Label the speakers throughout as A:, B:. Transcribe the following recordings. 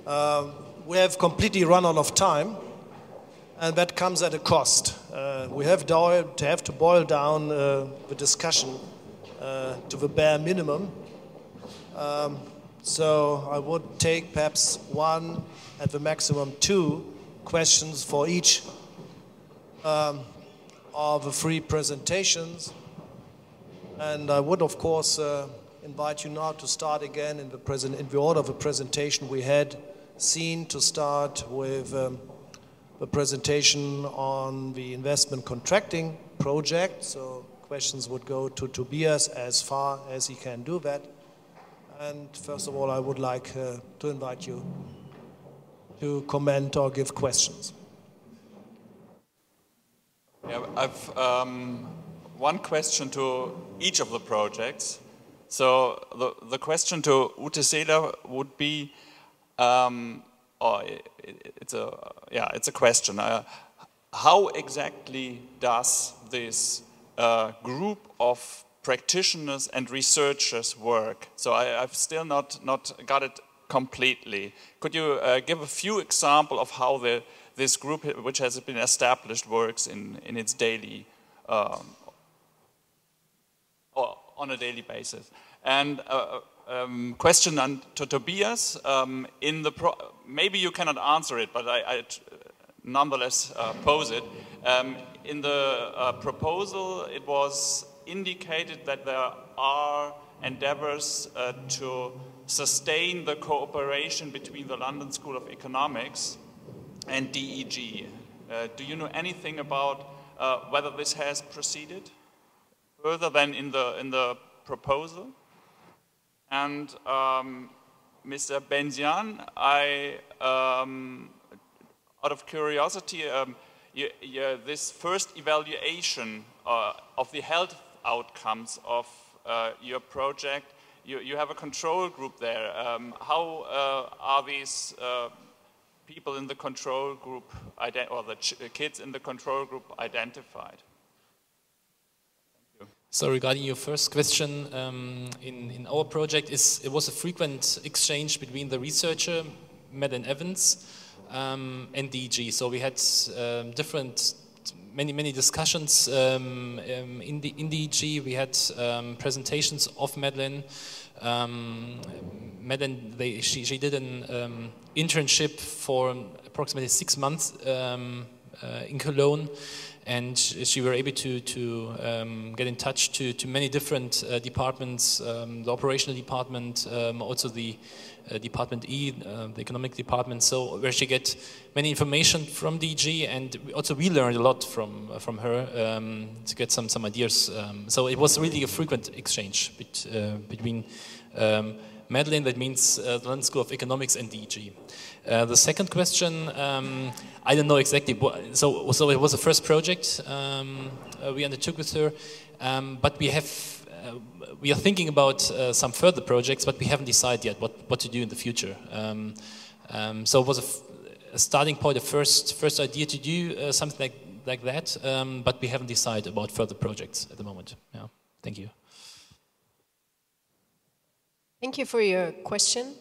A: We have completely run out of time, and that comes at a cost. We have to boil down the discussion to the bare minimum. So I would take perhaps one, at the maximum 2 questions for each of the 3 presentations. And I would, of course, invite you now to start again in the order of the presentation we had seen, to start with the presentation on the investment contracting project. So questions would go to Tobias as far as he can do that. And first of all, I would like to invite you to comment or give questions.
B: Yeah, I've one question to each of the projects. So the question to Ute Seela would be, it's a question. How exactly does this group of practitioners and researchers work? So I've still not got it completely. Could you give a few examples of how this group, which has been established, works in its daily, or on a daily basis? And question to Tobias, maybe you cannot answer it, but I nonetheless pose it. In the proposal, it was indicated that there are endeavors to sustain the cooperation between the London School of Economics and DEG. Do you know anything about whether this has proceeded further than in the proposal? And Mr. Benzian, out of curiosity, this first evaluation of the health outcomes of your project, you have a control group there. How are these people in the control group, or the kids in the control group, identified?
C: So regarding your first question, in our project, it was a frequent exchange between the researcher, Madeleine Evans, and DEG. So we had many discussions in DEG. We had presentations of Madeleine. Madeleine, she did an internship for approximately 6 months in Cologne. And she were able to get in touch to many different departments, the operational department, also the Department E, the economic department, so where she get many information from DG, and we learned a lot from her to get some ideas. So it was really a frequent exchange between Madeleine, that means the London School of Economics, and DG. The second question, I don't know exactly. So it was the first project we undertook with her, but we are thinking about some further projects, but we haven't decided yet what to do in the future. So it was a starting point, a first idea to do something like that, but we haven't decided about further projects at the moment. Yeah. Thank you.
D: Thank you for your question.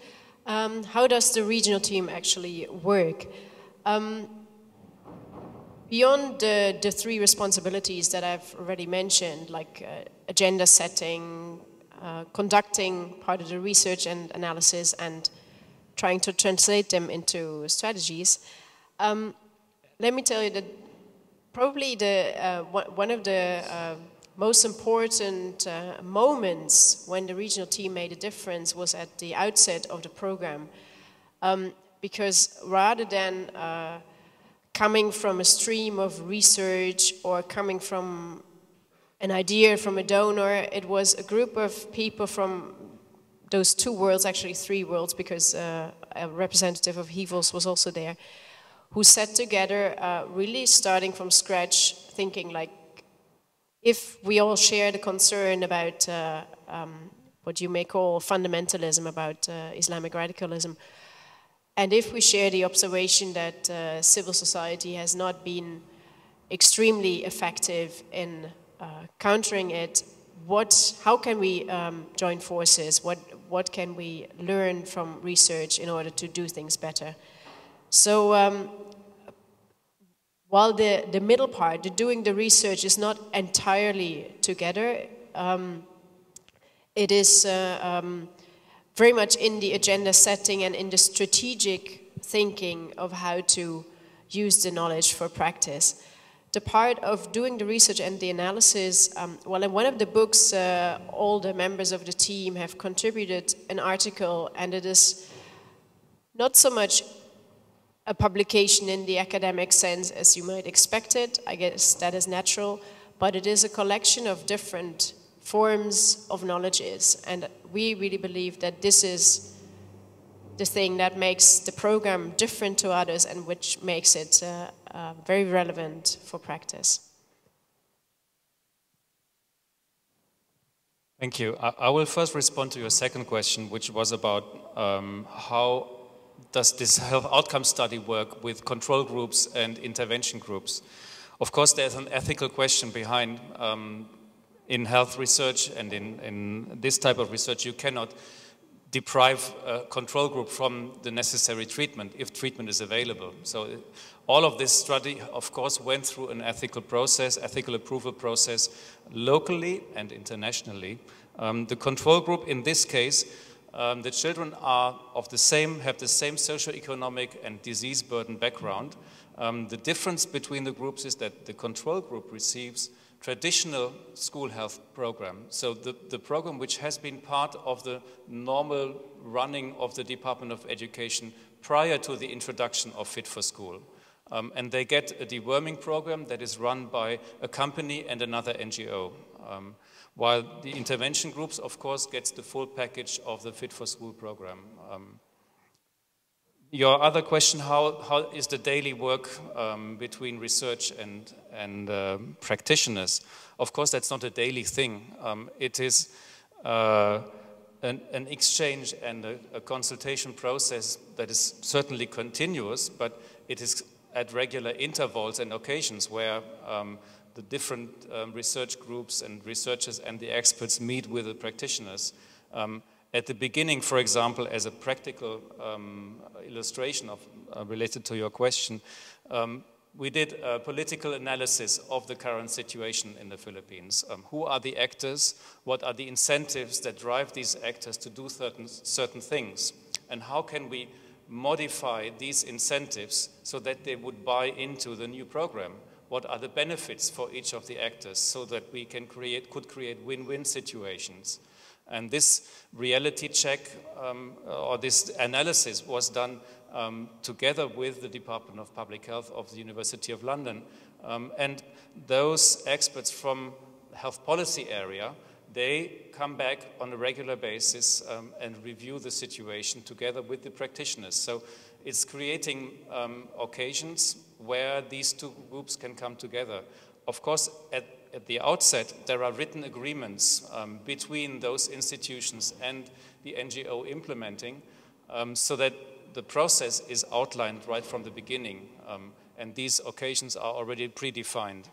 D: How does the regional team actually work? Beyond the 3 responsibilities that I've already mentioned, like agenda setting, conducting part of the research and analysis, and trying to translate them into strategies, let me tell you that probably one of the most important moments when the regional team made a difference was at the outset of the program, because rather than coming from a stream of research or coming from an idea from a donor, it was a group of people from those 2 worlds, actually 3 worlds, because a representative of Hivos was also there, who sat together really starting from scratch, thinking like, if we all share the concern about what you may call fundamentalism, about Islamic radicalism, and if we share the observation that civil society has not been extremely effective in countering it, how can we join forces? What can we learn from research in order to do things better? So while the middle part, the doing the research, is not entirely together, it is very much in the agenda setting and in the strategic thinking of how to use the knowledge for practice. The part of doing the research and the analysis, well, in one of the books, all the members of the team have contributed an article, and it is not so much a publication in the academic sense as you might expect it. I guess that is natural, but it is a collection of different forms of knowledges, and we really believe that this is the thing that makes the program different to others and which makes it very relevant for practice.
E: Thank you. I will first respond to your second question, which was about how does this health outcome study work with control groups and intervention groups. Of course, there's an ethical question behind. In health research and in this type of research, you cannot deprive a control group from the necessary treatment if treatment is available. So all of this study, of course, went through an ethical process, ethical approval process, locally and internationally. The control group in this case, the children are have the same socioeconomic and disease burden background. The difference between the groups is that the control group receives traditional school health program. So the program which has been part of the normal running of the Department of Education prior to the introduction of Fit for School. And they get a deworming program that is run by a company and another NGO. While the intervention groups, of course, gets the full package of the Fit for School program. Your other question, how is the daily work between research and practitioners? Of course, that's not a daily thing. It is an exchange and a consultation process that is certainly continuous, but it is at regular intervals and occasions where the different research groups and researchers and the experts meet with the practitioners. At the beginning, for example, as a practical illustration of, related to your question, we did a political analysis of the current situation in the Philippines. Who are the actors? What are the incentives that drive these actors to do certain things? And how can we modify these incentives so that they would buy into the new program? What are the benefits for each of the actors so that we could create win-win situations? And this reality check or this analysis was done together with the Department of Public Health of the University of London. And those experts from the health policy area, they come back on a regular basis and review the situation together with the practitioners. So it's creating occasions where these two groups can come together. Of course, at the outset, there are written agreements between those institutions and the NGO implementing so that the process is outlined right from the beginning. And these occasions are already predefined.